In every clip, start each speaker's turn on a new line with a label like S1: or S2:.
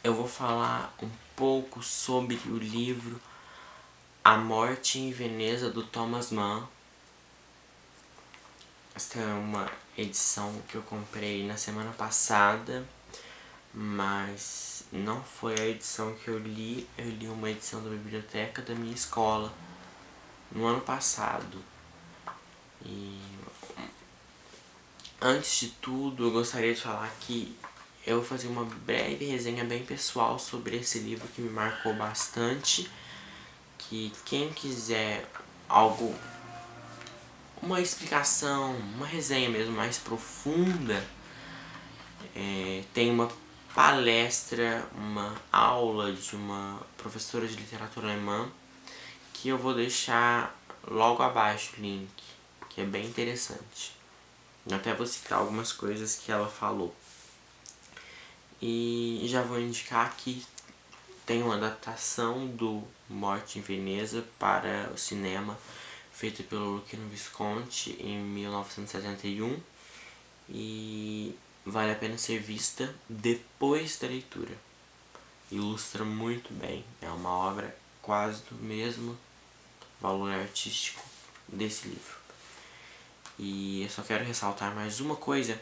S1: eu vou falar um pouco sobre o livro A Morte em Veneza, do Thomas Mann. Esta é uma edição que eu comprei na semana passada, mas não foi a edição que eu li. Eu li uma edição da biblioteca da minha escola no ano passado. E antes de tudo, eu gostaria de falar que eu vou fazer uma breve resenha bem pessoal sobre esse livro que me marcou bastante. Que quem quiser algo, uma explicação, uma resenha mesmo mais profunda, tem uma palestra, uma aula de uma professora de literatura alemã que eu vou deixar logo abaixo o link, que é bem interessante. Eu até vou citar algumas coisas que ela falou. E já vou indicar que tem uma adaptação do Morte em Veneza para o cinema, feita pelo Luchino Visconti em 1971, e vale a pena ser vista depois da leitura. Ilustra muito bem, é uma obra quase do mesmo valor artístico desse livro. E eu só quero ressaltar mais uma coisa: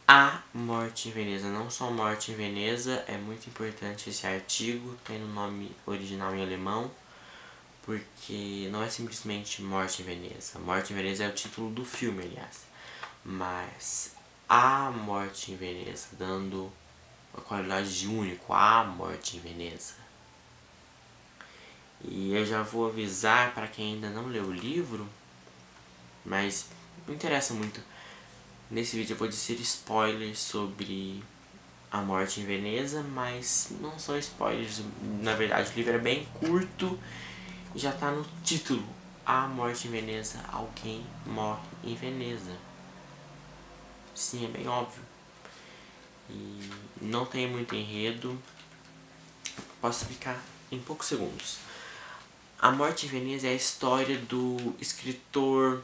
S1: A Morte em Veneza, não só Morte em Veneza. É muito importante esse artigo, tem no nome original em alemão, porque não é simplesmente Morte em Veneza. Morte em Veneza é o título do filme, aliás, mas A Morte em Veneza, dando a qualidade de único, A Morte em Veneza. E eu já vou avisar para quem ainda não leu o livro, mas não interessa muito. Nesse vídeo eu vou dizer spoilers sobre A Morte em Veneza, mas não são spoilers. Na verdade, o livro é bem curto e já tá no título: A Morte em Veneza, alguém morre em Veneza. Sim, é bem óbvio. E não tem muito enredo. Posso explicar em poucos segundos. A Morte em Veneza é a história do escritor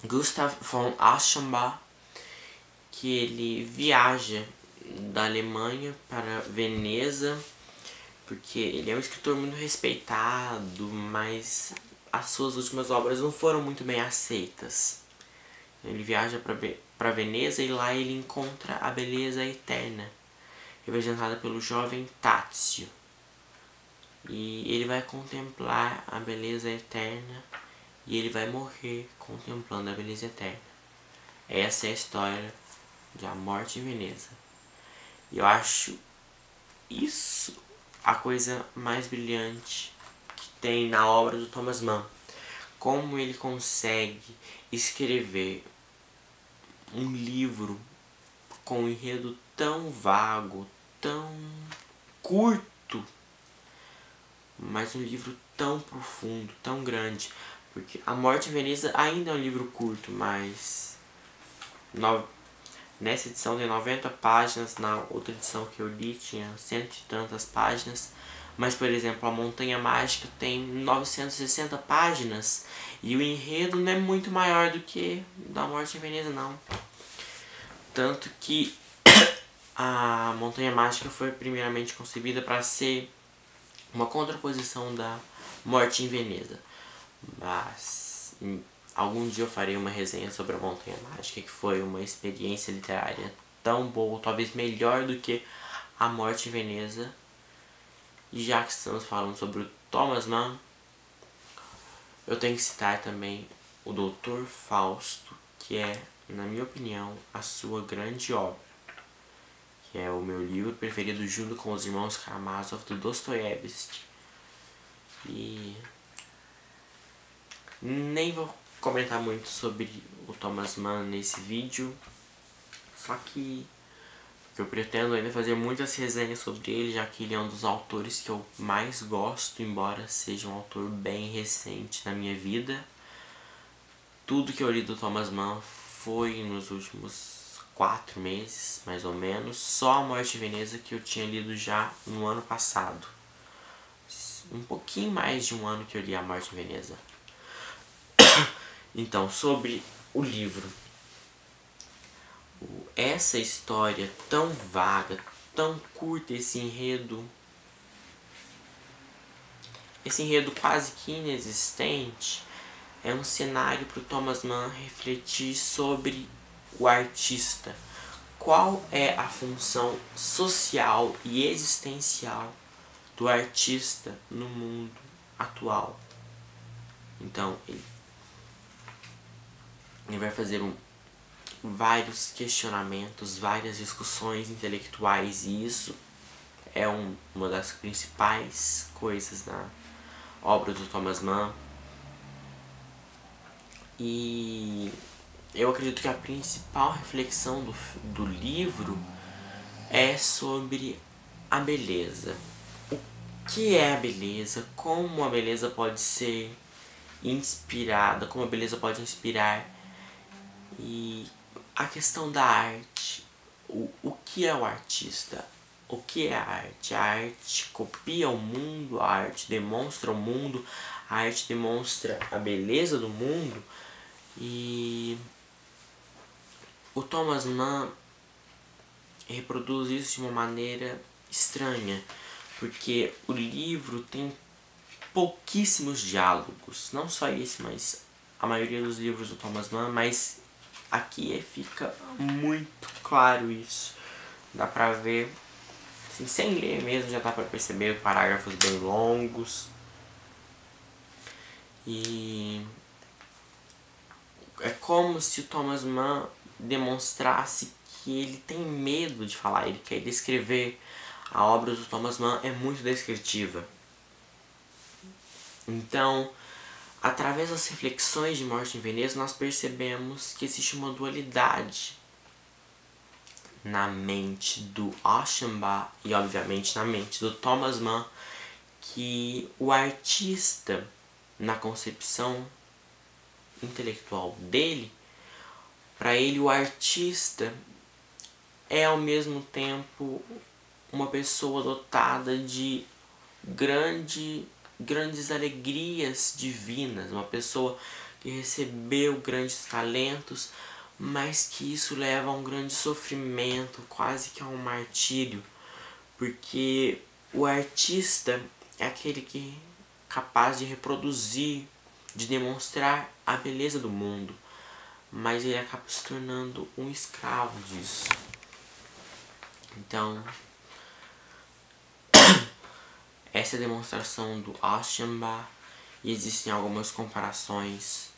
S1: Gustav von Aschenbach, que ele viaja da Alemanha para Veneza, porque ele é um escritor muito respeitado, mas as suas últimas obras não foram muito bem aceitas. Ele viaja para Veneza e lá ele encontra a beleza eterna, representada pelo jovem Tadzio. E ele vai contemplar a beleza eterna e ele vai morrer contemplando a beleza eterna. Essa é a história de A Morte em Veneza. E eu acho isso a coisa mais brilhante que tem na obra do Thomas Mann. Como ele consegue escrever um livro com um enredo tão vago, tão curto, mas um livro tão profundo, tão grande. Porque A Morte em Veneza ainda é um livro curto, mas nessa edição tem 90 páginas, na outra edição que eu li tinha cento e tantas páginas. Mas, por exemplo, A Montanha Mágica tem 960 páginas e o enredo não é muito maior do que Da Morte em Veneza, não. Tanto que A Montanha Mágica foi primeiramente concebida para ser uma contraposição da Morte em Veneza. Mas algum dia eu farei uma resenha sobre A Montanha Mágica, que foi uma experiência literária tão boa, talvez melhor do que A Morte em Veneza. E já que estamos falando sobre o Thomas Mann, eu tenho que citar também o Doutor Fausto, que é, na minha opinião, a sua grande obra, que é o meu livro preferido junto com Os Irmãos Karamazov, do Dostoiévski. E nem vou comentar muito sobre o Thomas Mann nesse vídeo, só que eu pretendo ainda fazer muitas resenhas sobre ele, já que ele é um dos autores que eu mais gosto, embora seja um autor bem recente na minha vida. Tudo que eu li do Thomas Mann foi nos últimos 4 meses, mais ou menos. Só A Morte em Veneza que eu tinha lido já no ano passado. Um pouquinho mais de um ano que eu li A Morte em Veneza. Então, sobre o livro. Essa história tão vaga, tão curto esse enredo quase que inexistente, é um cenário para o Thomas Mann refletir sobre o artista. Qual é a função social e existencial do artista no mundo atual? Então, ele vai fazer vários questionamentos, várias discussões intelectuais, e isso é uma das principais coisas na obra do Thomas Mann. E eu acredito que a principal reflexão do livro é sobre a beleza. O que é a beleza? Como a beleza pode ser inspirada? Como a beleza pode inspirar? E a questão da arte. O que é o artista? O que é a arte? A arte copia o mundo, a arte demonstra o mundo, a arte demonstra a beleza do mundo. E o Thomas Mann reproduz isso de uma maneira estranha, porque o livro tem pouquíssimos diálogos, não só esse, mas a maioria dos livros do Thomas Mann, mas aqui fica muito claro isso. Dá pra ver, assim, sem ler mesmo, já dá pra perceber parágrafos bem longos. E é como se o Thomas Mann demonstrasse que ele tem medo de falar, ele quer descrever. A obra do Thomas Mann é muito descritiva. Então, através das reflexões de Morte em Veneza, nós percebemos que existe uma dualidade na mente do Aschenbach e, obviamente, na mente do Thomas Mann, que o artista, na concepção intelectual dele, para ele o artista é ao mesmo tempo uma pessoa dotada de grandes alegrias divinas, uma pessoa que recebeu grandes talentos, mas que isso leva a um grande sofrimento, quase que a um martírio, porque o artista é aquele que é capaz de reproduzir, de demonstrar a beleza do mundo, mas ele acaba se tornando um escravo disso. Então, essa é a demonstração do Aschenbach, e existem algumas comparações,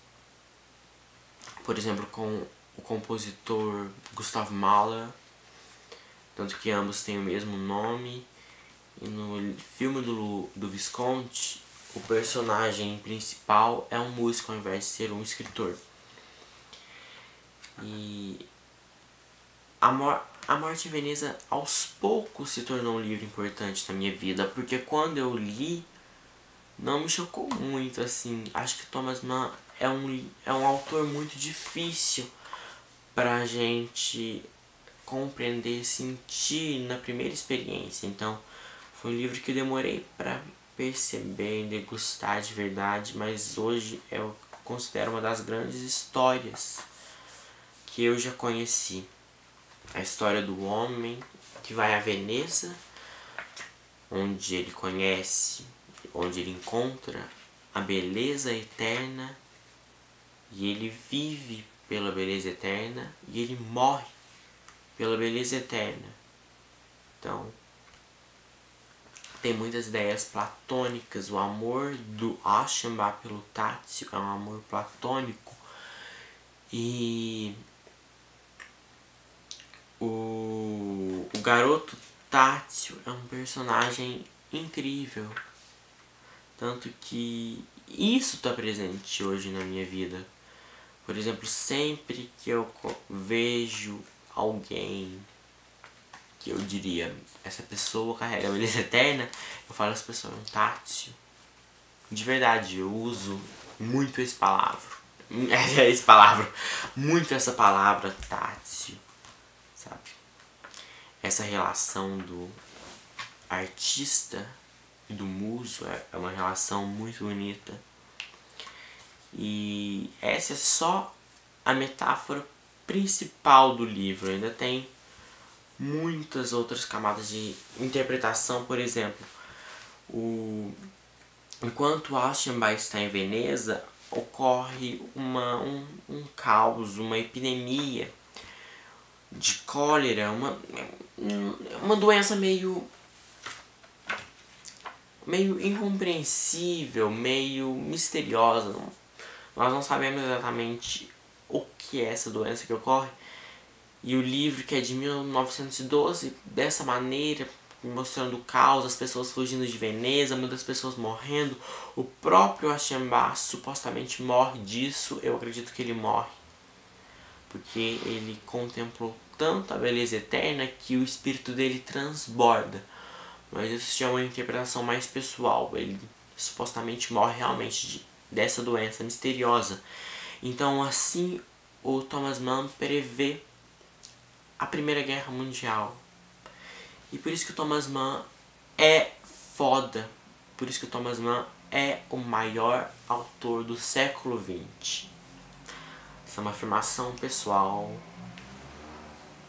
S1: por exemplo, com o compositor Gustav Mahler, tanto que ambos têm o mesmo nome. E no filme do Visconti, o personagem principal é um músico ao invés de ser um escritor. E a Morte em Veneza aos poucos se tornou um livro importante na minha vida, porque quando eu li não me chocou muito, assim. Acho que Thomas Mann é um autor muito difícil pra gente compreender, sentir na primeira experiência. Então foi um livro que eu demorei pra perceber e degustar de verdade, mas hoje eu considero uma das grandes histórias que eu já conheci. A história do homem que vai a Veneza, onde ele conhece, onde ele encontra a beleza eterna, e ele vive pela beleza eterna, e ele morre pela beleza eterna. Então, tem muitas ideias platônicas. O amor do Aschenbach pelo Tássio é um amor platônico, e o garoto Tássio é um personagem incrível, tanto que isso está presente hoje na minha vida. Por exemplo, sempre que eu vejo alguém que eu diria, essa pessoa carrega a beleza eterna, eu falo, essa pessoa é um Tássio. De verdade, eu uso muito esse palavra. Muito essa palavra Tássio, sabe? Essa relação do artista e do muso é uma relação muito bonita. E essa é só a metáfora principal do livro. Ainda tem muitas outras camadas de interpretação. Por exemplo, enquanto Alcembar está em Veneza, ocorre um caos, uma epidemia de cólera, uma doença meio incompreensível, meio misteriosa. Nós não sabemos exatamente o que é essa doença que ocorre. E o livro, que é de 1912, dessa maneira, mostrando o caos, as pessoas fugindo de Veneza, muitas pessoas morrendo. O próprio Alcembar supostamente morre disso. Eu acredito que ele morre porque ele contemplou tanto a beleza eterna que o espírito dele transborda. Mas isso é uma interpretação mais pessoal. Ele supostamente morre realmente dessa doença misteriosa. Então, assim, o Thomas Mann prevê a Primeira Guerra Mundial. E por isso que o Thomas Mann é foda. Por isso que o Thomas Mann é o maior autor do século XX. Essa é uma afirmação pessoal.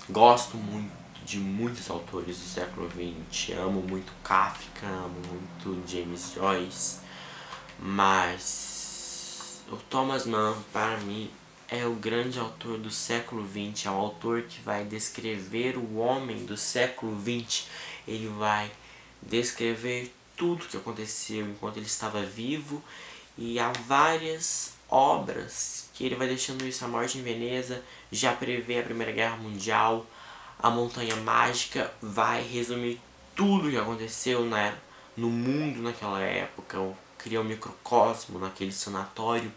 S1: Gosto muito de muitos autores do século XX. Amo muito Kafka, amo muito James Joyce. Mas o Thomas Mann, para mim, é o grande autor do século XX. É o autor que vai descrever o homem do século XX. Ele vai descrever tudo que aconteceu enquanto ele estava vivo. E há várias obras que ele vai deixando isso. A Morte em Veneza já prevê a Primeira Guerra Mundial. A Montanha Mágica vai resumir tudo o que aconteceu no mundo naquela época. Criou um microcosmo naquele sanatório.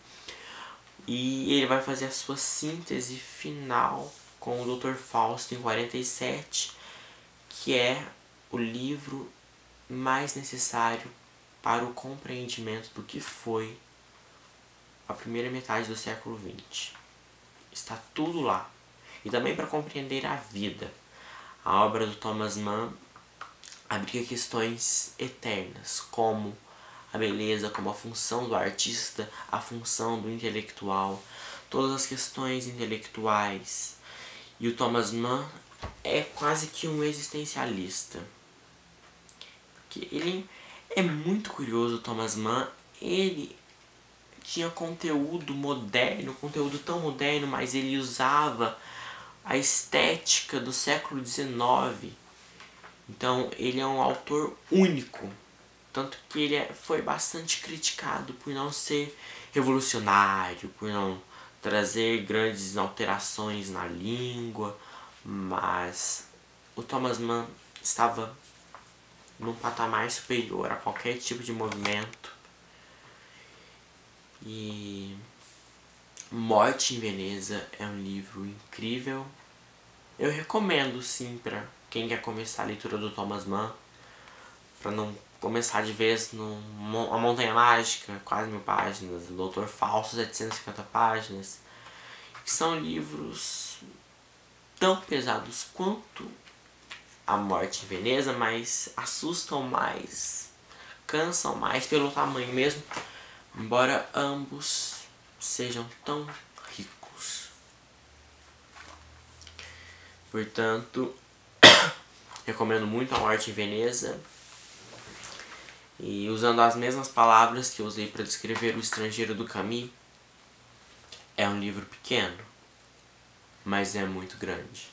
S1: E ele vai fazer a sua síntese final com o Dr. Fausto em 47, que é o livro mais necessário para o compreendimento do que foi a primeira metade do século XX. Está tudo lá. E também para compreender a vida. A obra do Thomas Mann abriga questões eternas, como a beleza, como a função do artista, a função do intelectual, todas as questões intelectuais. E o Thomas Mann é quase que um existencialista. Ele é muito curioso. O Thomas Mann, ele tinha conteúdo moderno, conteúdo tão moderno, mas ele usava a estética do século XIX. Então ele é um autor único. Tanto que ele foi bastante criticado por não ser revolucionário, por não trazer grandes alterações na língua. Mas o Thomas Mann estava num patamar superior a qualquer tipo de movimento. E Morte em Veneza é um livro incrível. Eu recomendo sim para quem quer começar a leitura do Thomas Mann, para não começar de vez A Montanha Mágica, quase 1000 páginas, o Dr. Fausto, 750 páginas, que são livros tão pesados quanto A Morte em Veneza, mas assustam mais, cansam mais pelo tamanho mesmo, embora ambos sejam tão ricos. Portanto, recomendo muito A Morte em Veneza. E usando as mesmas palavras que eu usei para descrever O Estrangeiro do Camus, é um livro pequeno, mas é muito grande.